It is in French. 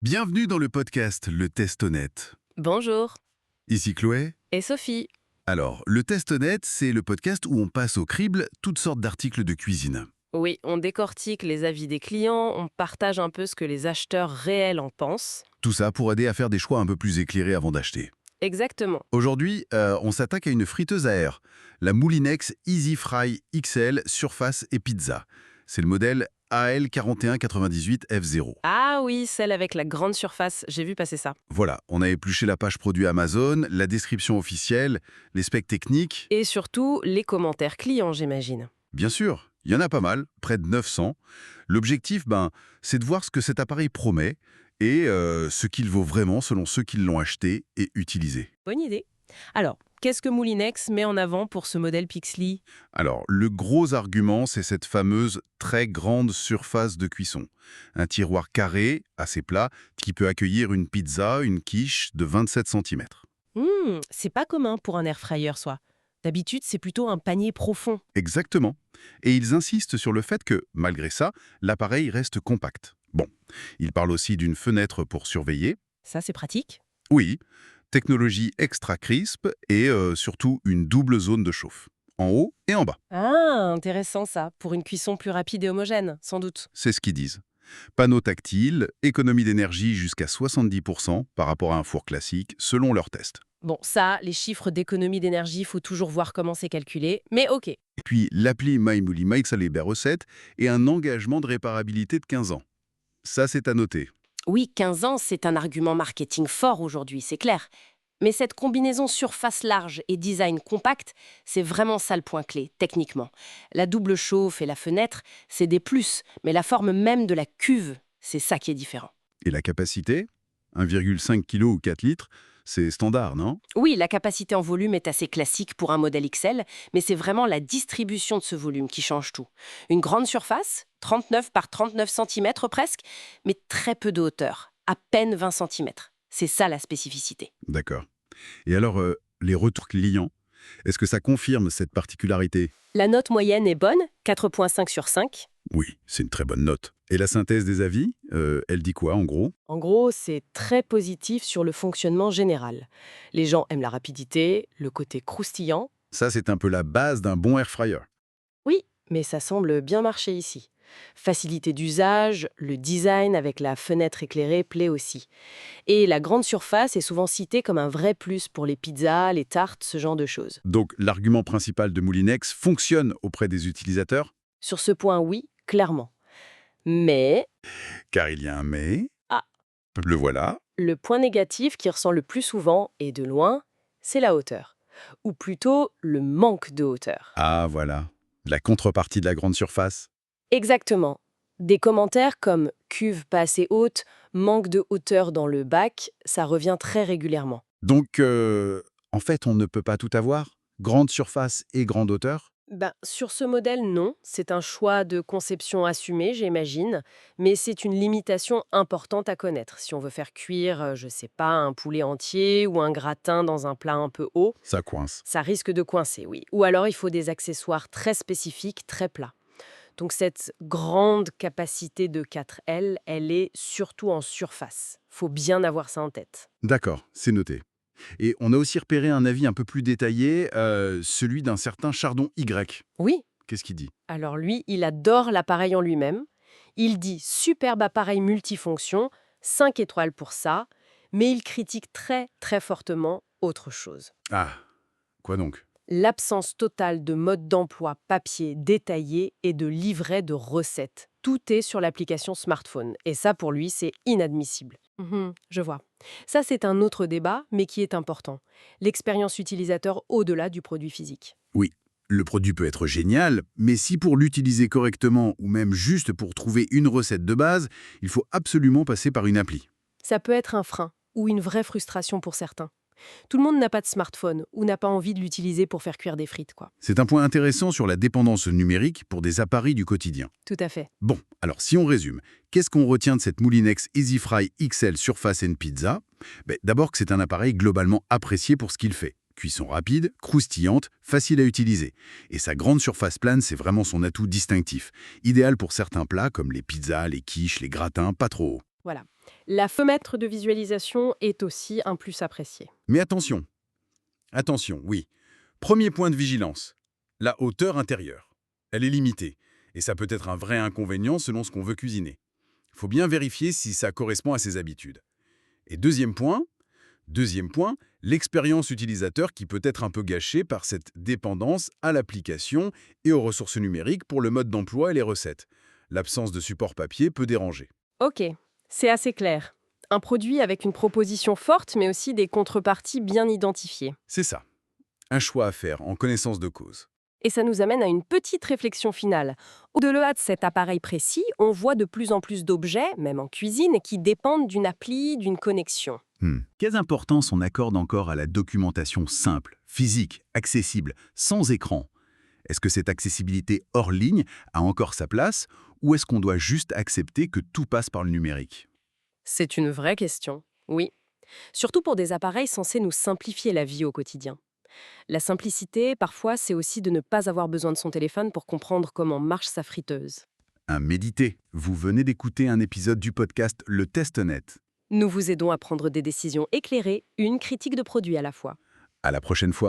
Bienvenue dans le podcast Le Test Honnête. Bonjour, Ici Chloé. et Sophie. Alors, Le Test Honnête, c'est le podcast où on passe au crible toutes sortes d'articles de cuisine. Oui, on décortique les avis des clients, on partage un peu ce que les acheteurs réels en pensent. Tout ça pour aider à faire des choix un peu plus éclairés avant d'acheter. Exactement. Aujourd'hui, on s'attaque à une friteuse à air, la Moulinex Easy Fry XL Surface et Pizza. C'est le modèle AL4198F0. Ah oui, celle avec la grande surface, j'ai vu passer ça. Voilà, on a épluché la page produit Amazon, la description officielle, les specs techniques. Et surtout, les commentaires clients, j'imagine. Bien sûr, il y en a pas mal, près de 900. L'objectif, c'est de voir ce que cet appareil promet et ce qu'il vaut vraiment selon ceux qui l'ont acheté et utilisé. Bonne idée. Alors, qu'est-ce que Moulinex met en avant pour ce modèle Pixely? Alors, le gros argument, c'est cette fameuse très grande surface de cuisson. Un tiroir carré, assez plat, qui peut accueillir une pizza, une quiche de 27 cm. C'est pas commun pour un air fryer, soit. D'habitude, c'est plutôt un panier profond. Exactement. Et ils insistent sur le fait que, malgré ça, l'appareil reste compact. Bon, ils parlent aussi d'une fenêtre pour surveiller. Ça, c'est pratique. Oui, technologie extra crisp et surtout une double zone de chauffe, en haut et en bas. Ah, intéressant ça, pour une cuisson plus rapide et homogène, sans doute. C'est ce qu'ils disent. Panneau tactile, économie d'énergie jusqu'à 70% par rapport à un four classique, selon leurs tests. Bon, ça, les chiffres d'économie d'énergie, faut toujours voir comment c'est calculé, mais ok. Et puis l'appli MyMouliMike, ça les recettes et un engagement de réparabilité de 15 ans. Ça, c'est à noter. Oui, 15 ans, c'est un argument marketing fort aujourd'hui, c'est clair. Mais cette combinaison surface large et design compact, c'est vraiment ça le point clé, techniquement. La double chauffe et la fenêtre, c'est des plus, mais la forme même de la cuve, c'est ça qui est différent. Et la capacité 1,5 kg ou 4 litres, c'est standard, non? Oui, la capacité en volume est assez classique pour un modèle XL, mais c'est vraiment la distribution de ce volume qui change tout. Une grande surface, 39 par 39 cm presque, mais très peu de hauteur, à peine 20 cm. C'est ça la spécificité. D'accord. Et alors, les retours clients, est-ce que ça confirme cette particularité? La note moyenne est bonne, 4,5 sur 5. Oui, c'est une très bonne note. Et la synthèse des avis, elle dit quoi, en gros? En gros, c'est très positif sur le fonctionnement général. Les gens aiment la rapidité, le côté croustillant. Ça, c'est un peu la base d'un bon air fryer. Oui, mais ça semble bien marcher ici. Facilité d'usage, le design avec la fenêtre éclairée plaît aussi. Et la grande surface est souvent citée comme un vrai plus pour les pizzas, les tartes, ce genre de choses. Donc, l'argument principal de Moulinex fonctionne auprès des utilisateurs? Sur ce point, oui, clairement. Mais, Car il y a un mais. ah, Le voilà. le point négatif qui ressent le plus souvent, et de loin, c'est la hauteur. Ou plutôt le manque de hauteur. Ah, voilà. La contrepartie de la grande surface. Exactement. Des commentaires comme cuve pas assez haute, manque de hauteur dans le bac, ça revient très régulièrement. Donc, en fait, on ne peut pas tout avoir? Grande surface et grande hauteur? Sur ce modèle, non. C'est un choix de conception assumé, j'imagine, mais c'est une limitation importante à connaître. Si on veut faire cuire, je sais pas, un poulet entier ou un gratin dans un plat un peu haut, Ça coince. ça risque de coincer, oui. Ou alors il faut des accessoires très spécifiques, très plats. Donc cette grande capacité de 4L, elle est surtout en surface. Faut bien avoir ça en tête. D'accord, c'est noté. Et on a aussi repéré un avis un peu plus détaillé, celui d'un certain Chardon Y. Oui, Qu'est-ce qu'il dit? alors lui, il adore l'appareil en lui-même. Il dit superbe appareil multifonction, 5 étoiles pour ça, mais il critique très très fortement autre chose. Ah, quoi donc? L'absence totale de mode d'emploi papier détaillé et de livret de recettes. Tout est sur l'application smartphone. Et ça, pour lui, c'est inadmissible. Je vois. Ça, c'est un autre débat, mais qui est important. L'expérience utilisateur au-delà du produit physique. Oui, le produit peut être génial, mais si pour l'utiliser correctement ou même juste pour trouver une recette de base, il faut absolument passer par une appli. Ça peut être un frein ou une vraie frustration pour certains. Tout le monde n'a pas de smartphone ou n'a pas envie de l'utiliser pour faire cuire des frites, quoi. C'est un point intéressant sur la dépendance numérique pour des appareils du quotidien. Tout à fait. Bon, alors si on résume, qu'est-ce qu'on retient de cette Moulinex Easy Fry XL Surface and Pizza? D'abord que c'est un appareil globalement apprécié pour ce qu'il fait. Cuisson rapide, croustillante, facile à utiliser. Et sa grande surface plane, c'est vraiment son atout distinctif. Idéal pour certains plats comme les pizzas, les quiches, les gratins, pas trop hauts. Voilà. La fenêtre de visualisation est aussi un plus apprécié. Mais attention, oui. Premier point de vigilance, la hauteur intérieure. Elle est limitée, et ça peut être un vrai inconvénient selon ce qu'on veut cuisiner. Il faut bien vérifier si ça correspond à ses habitudes. Et deuxième point, l'expérience utilisateur qui peut être un peu gâchée par cette dépendance à l'application et aux ressources numériques pour le mode d'emploi et les recettes. L'absence de support papier peut déranger. Ok, c'est assez clair. Un produit avec une proposition forte, mais aussi des contreparties bien identifiées. C'est ça. Un choix à faire en connaissance de cause. Et ça nous amène à une petite réflexion finale. Au-delà de cet appareil précis, on voit de plus en plus d'objets, même en cuisine, qui dépendent d'une appli, d'une connexion. Quelle importance on accorde encore à la documentation simple, physique, accessible, sans écran? Est-ce que cette accessibilité hors ligne a encore sa place ou est-ce qu'on doit juste accepter que tout passe par le numérique? C'est une vraie question. Oui. Surtout pour des appareils censés nous simplifier la vie au quotidien. La simplicité, parfois, c'est aussi de ne pas avoir besoin de son téléphone pour comprendre comment marche sa friteuse. Un médité. Vous venez d'écouter un épisode du podcast Le Test Net. Nous vous aidons à prendre des décisions éclairées, une critique de produit à la fois. À la prochaine fois.